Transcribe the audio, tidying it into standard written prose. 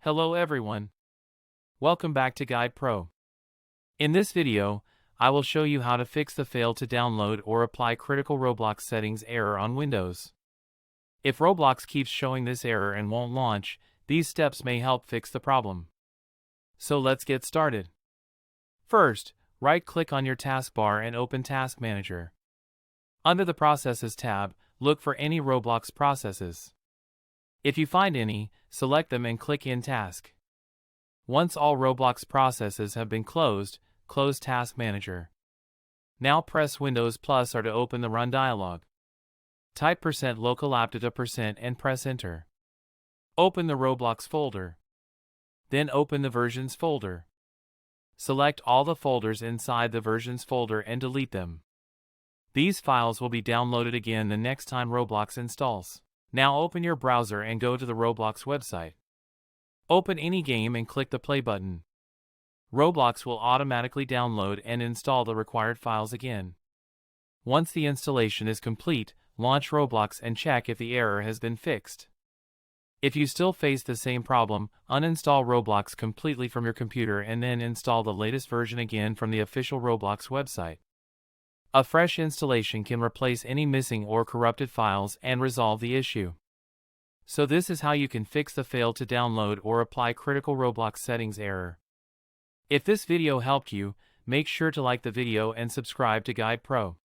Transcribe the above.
Hello everyone. Welcome back to Guide Pro. In this video, I will show you how to fix the fail to download or apply critical Roblox settings error on Windows. If Roblox keeps showing this error and won't launch, these steps may help fix the problem. So let's get started. First, right-click on your taskbar and open Task Manager. Under the Processes tab, look for any Roblox processes. If you find any, select them and click in Task. Once all Roblox processes have been closed, close Task Manager. Now press Windows plus R to open the Run dialog. Type %localapp and press Enter. Open the Roblox folder. Then open the Versions folder. Select all the folders inside the Versions folder and delete them. These files will be downloaded again the next time Roblox installs. Now open your browser and go to the Roblox website. Open any game and click the play button. Roblox will automatically download and install the required files again. Once the installation is complete, launch Roblox and check if the error has been fixed. If you still face the same problem, uninstall Roblox completely from your computer and then install the latest version again from the official Roblox website. A fresh installation can replace any missing or corrupted files and resolve the issue. So this is how you can fix the fail to download or apply critical Roblox settings error. If this video helped you, make sure to like the video and subscribe to Guide Pro.